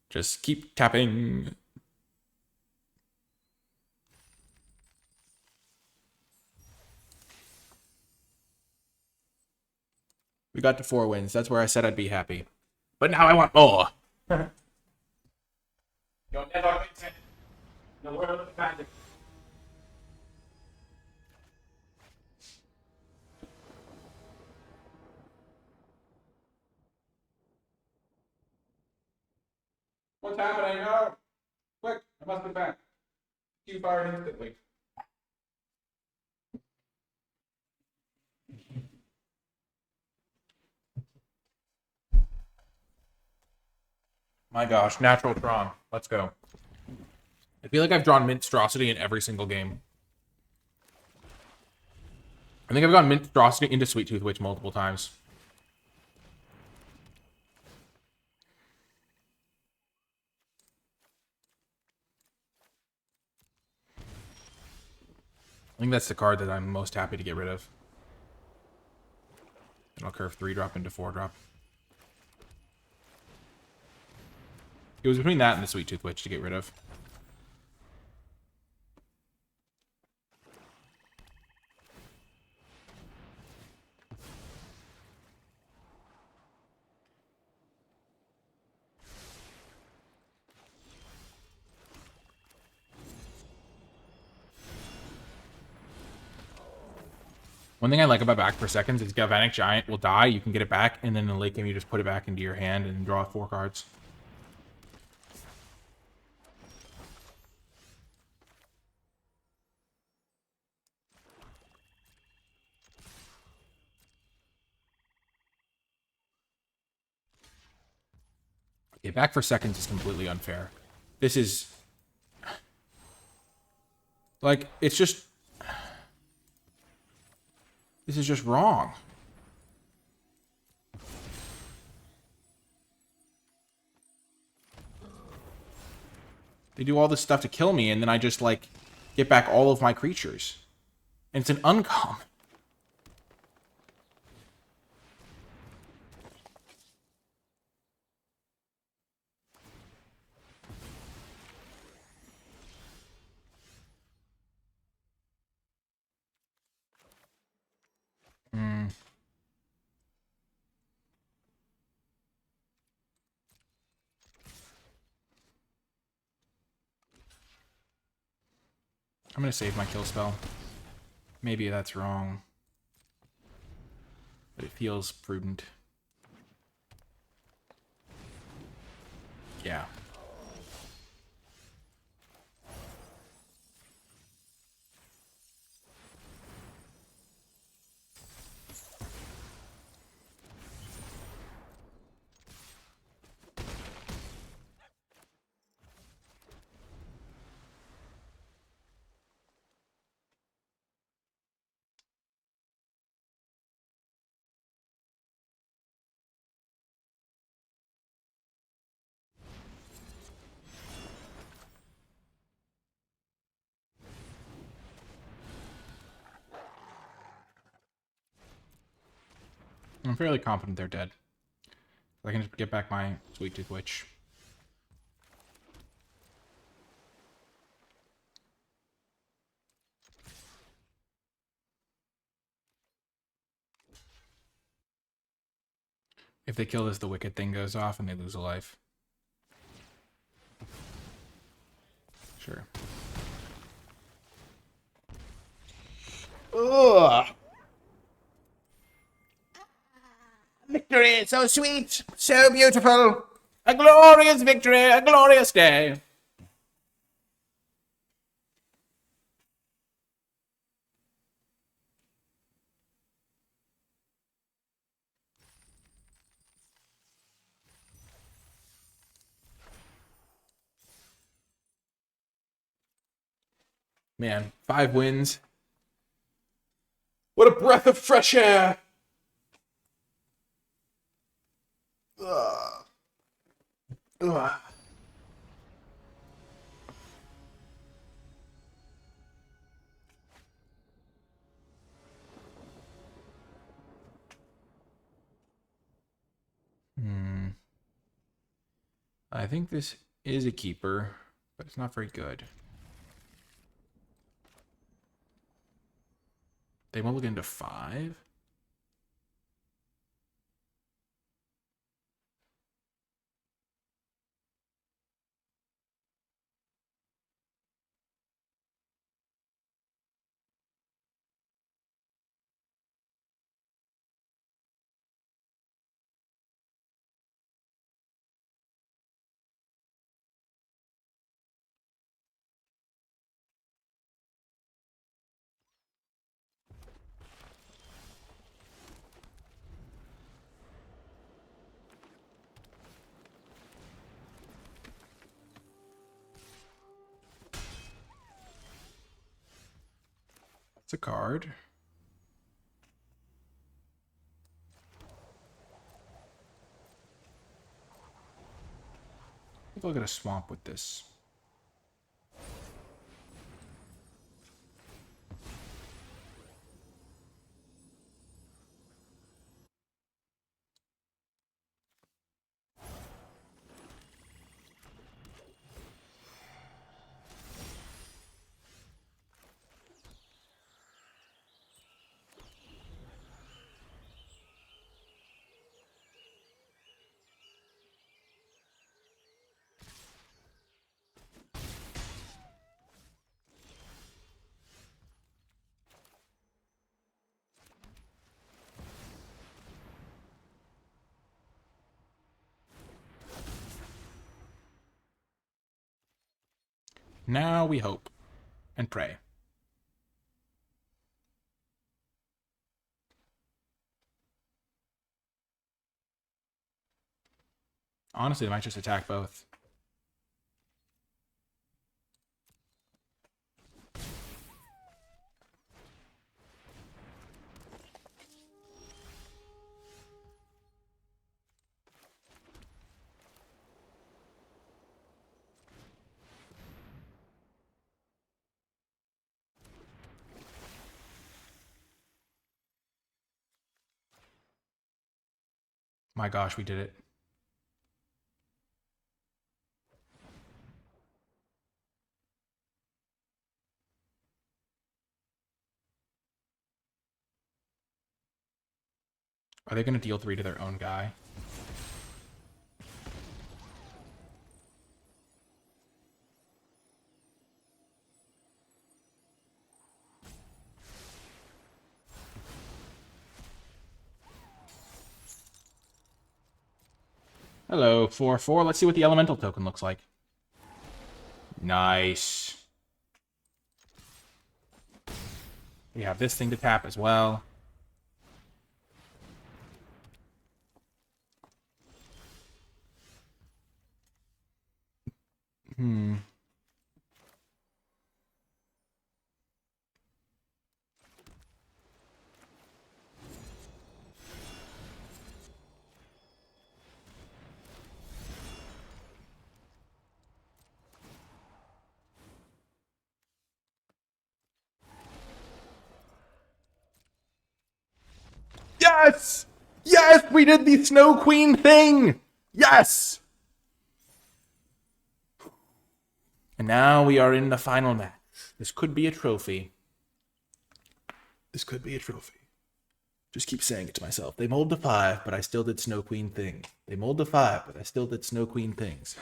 Just keep tapping. We got to 4 wins. That's where I said I'd be happy. But now I want more. You'll never win it. The world of magic. What's happening? Oh, quick! I must be back. You fired instantly. My gosh, natural Tron. Let's go. I feel like I've drawn Minstrosity in every single game. I think I've gone Minstrosity into Sweet Tooth Witch multiple times. I think that's the card that I'm most happy to get rid of. And I'll curve 3-drop into 4-drop. It was between that and the Sweet Tooth Witch to get rid of. One thing I like about Back for Seconds is Galvanic Giant will die, you can get it back, and then in the late game you just put it back into your hand and draw 4 cards. Okay, Back for Seconds is completely unfair. This is... like, it's just... this is just wrong. They do all this stuff to kill me, and then I just, like, get back all of my creatures. And it's an uncommon. I'm going to save my kill spell. Maybe that's wrong. But it feels prudent. Yeah. I'm fairly confident they're dead. I can just get back my Sweet Tooth Witch. If they kill this, the wicked thing goes off and they lose a life. Sure. Ugh. Victory, so sweet, so beautiful. A glorious victory, a glorious day. Man, 5 wins. What a breath of fresh air. Ugh. Ugh. I think this is a keeper, but it's not very good. They mulligan into 5? It's a card. I think I'll get a swamp with this. Now we hope and pray. Honestly, they might just attack both. My gosh, we did it. Are they going to deal 3 to their own guy? Hello, 4/4. Let's see what the elemental token looks like. Nice. We have this thing to tap as well. Yes! Yes! We did the Snow Queen thing! Yes! And now we are in the final match. This could be a trophy. This could be a trophy. Just keep saying it to myself. They mulled to 5, but I still did Snow Queen things. They mulled to 5, but I still did Snow Queen things.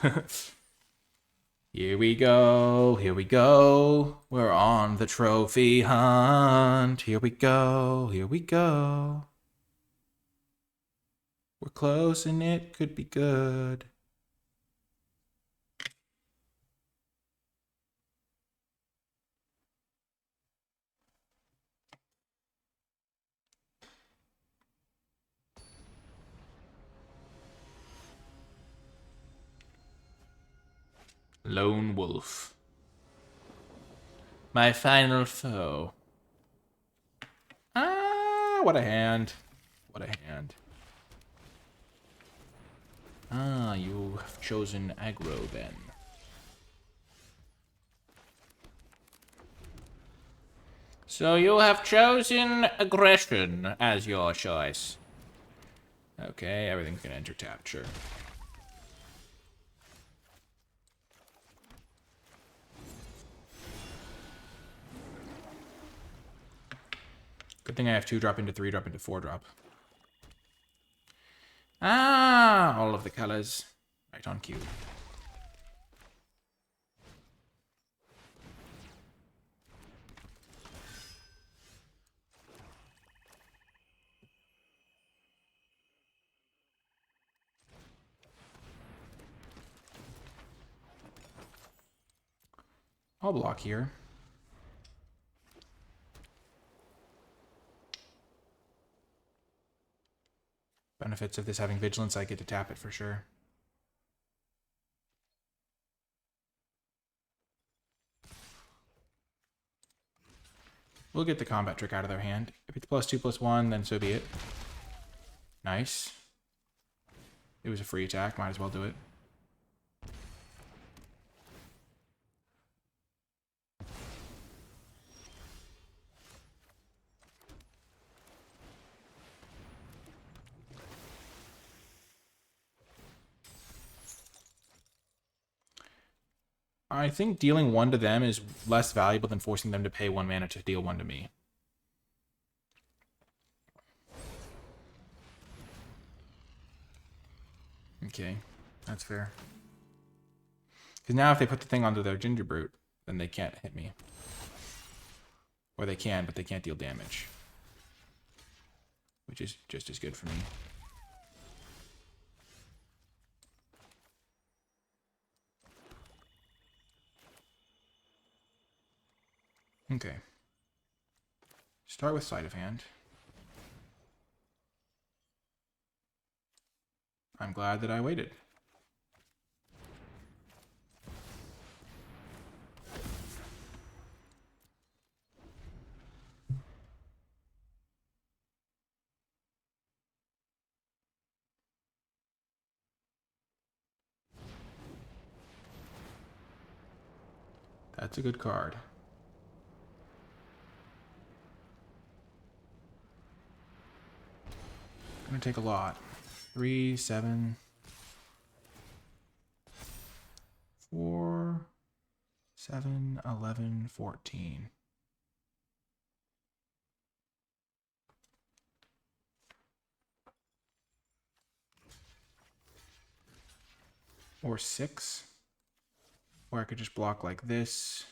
Here we go. Here we go. We're on the trophy hunt. Here we go. Here we go. We're close and it could be good. Lone Wolf. My final foe. Ah, what a hand. What a hand. Ah, you have chosen aggro then. So you have chosen aggression as your choice. Okay, everything's gonna enter tap, sure. Good thing I have 2 drop into 3 drop into 4 drop. Ah, all of the colors. Right on cue. I'll block here. Benefits of this having vigilance, I get to tap it for sure. We'll get the combat trick out of their hand. If it's +2/+1, then so be it. Nice. It was a free attack, might as well do it. I think dealing 1 to them is less valuable than forcing them to pay 1 mana to deal 1 to me. Okay, that's fair. Because now if they put the thing onto their Ginger Brute, then they can't hit me. Or they can, but they can't deal damage. Which is just as good for me. Okay. Start with sleight of hand. I'm glad that I waited. That's a good card. Gonna take a lot. 3, 7, 4, 7, 11, 14. Or 6. Or I could just block like this.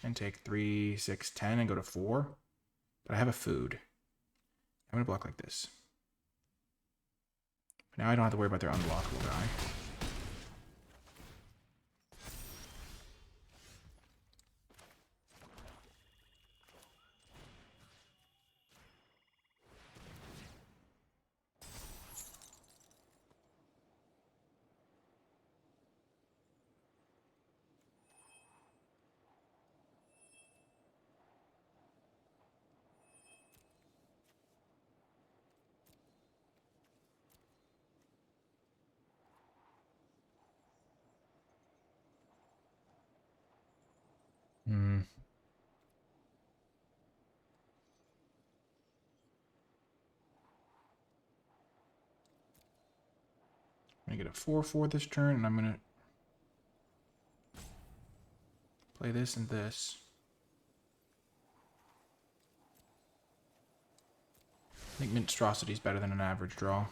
And take 3, 6, 10 and go to 4. But I have a food. I'm going to block like this. Now I don't have to worry about their unblockable guy. I'm going to get a 4/4 this turn, and I'm going to play this and this. think Monstrosity is better than an average draw.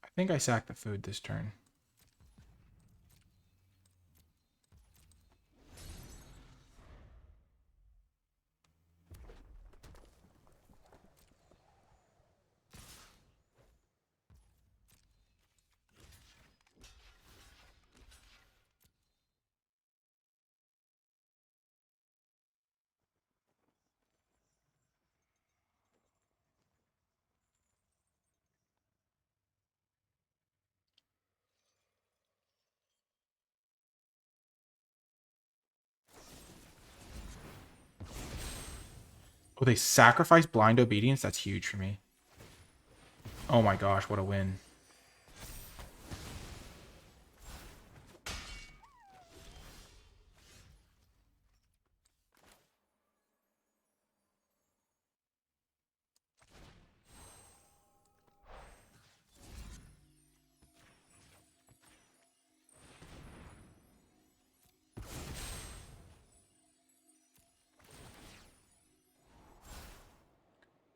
I think I sacked the food this turn. Oh, they sacrificed Blind Obedience? That's huge for me. Oh my gosh, what a win.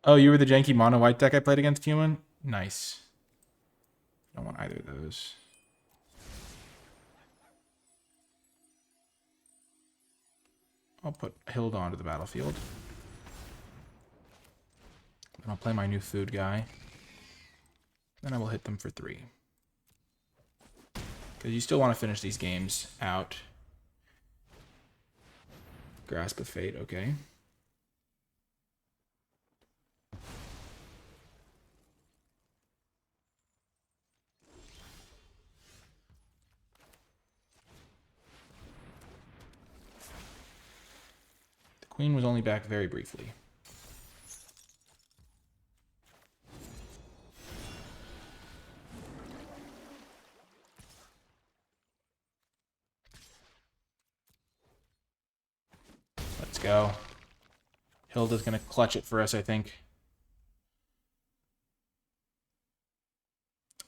Oh, you were the janky mono white deck I played against, human? Nice. I don't want either of those. I'll put Hilda onto the battlefield. Then I'll play my new food guy. Then I will hit them for 3. Because you still want to finish these games out. Grasp of Fate, okay. The Queen was only back very briefly. Let's go. Hilda's going to clutch it for us, I think.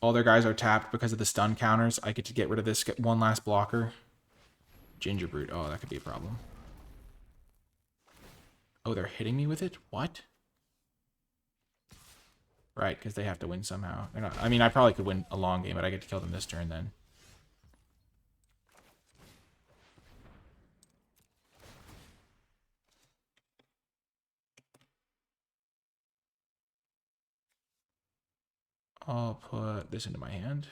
All their guys are tapped because of the stun counters. I get to get rid of this, get one last blocker. Gingerbrute. Oh, that could be a problem. Oh, they're hitting me with it? What? Right, because they have to win somehow. They're not. I mean, I probably could win a long game, but I get to kill them this turn then. I'll put this into my hand.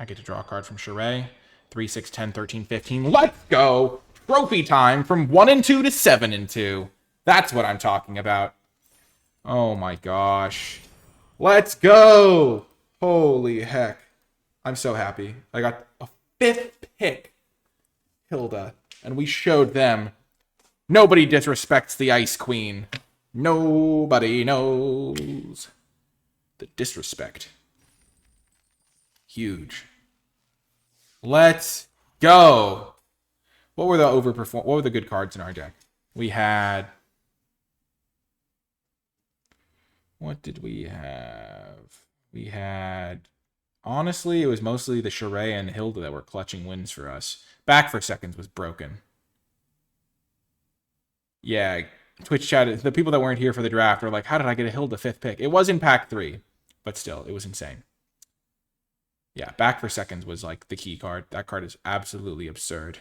I get to draw a card from Charade. 3, 6, 10, 13, 15. Let's go! Trophy time from 1 and 2 to 7 and 2. That's what I'm talking about. Oh my gosh. Let's go! Holy heck. I'm so happy. I got a 5th pick. Hilda. And we showed them. Nobody disrespects the Ice Queen. Nobody knows the disrespect. Huge. Let's go. What were the good cards in our deck? We had. What did we have? We had. Honestly, it was mostly the Charade and Hilda that were clutching wins for us. Back for Seconds was broken. Yeah, Twitch chat. The people that weren't here for the draft were like, "How did I get a Hilda 5th pick?" It was in pack 3, but still, it was insane. Yeah, Back for Seconds was like the key card. That card is absolutely absurd.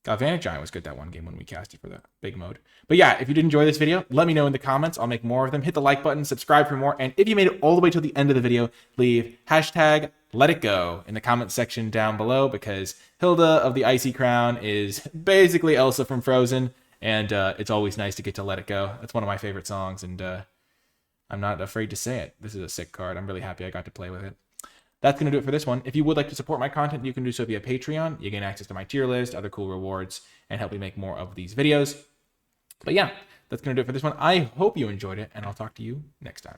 Galvanic Giant was good that one game when we cast it for the big mode. But yeah, if you did enjoy this video, let me know in the comments. I'll make more of them. Hit the like button, subscribe for more. And if you made it all the way to the end of the video, leave hashtag #LetItGo in the comment section down below, because Hilda of the Icy Crown is basically Elsa from Frozen. And it's always nice to get to let it go. That's one of my favorite songs, and I'm not afraid to say it. This is a sick card. I'm really happy I got to play with it. That's going to do it for this one. If you would like to support my content, you can do so via Patreon. You gain access to my tier list, other cool rewards, and help me make more of these videos. But yeah, that's going to do it for this one. I hope you enjoyed it, and I'll talk to you next time.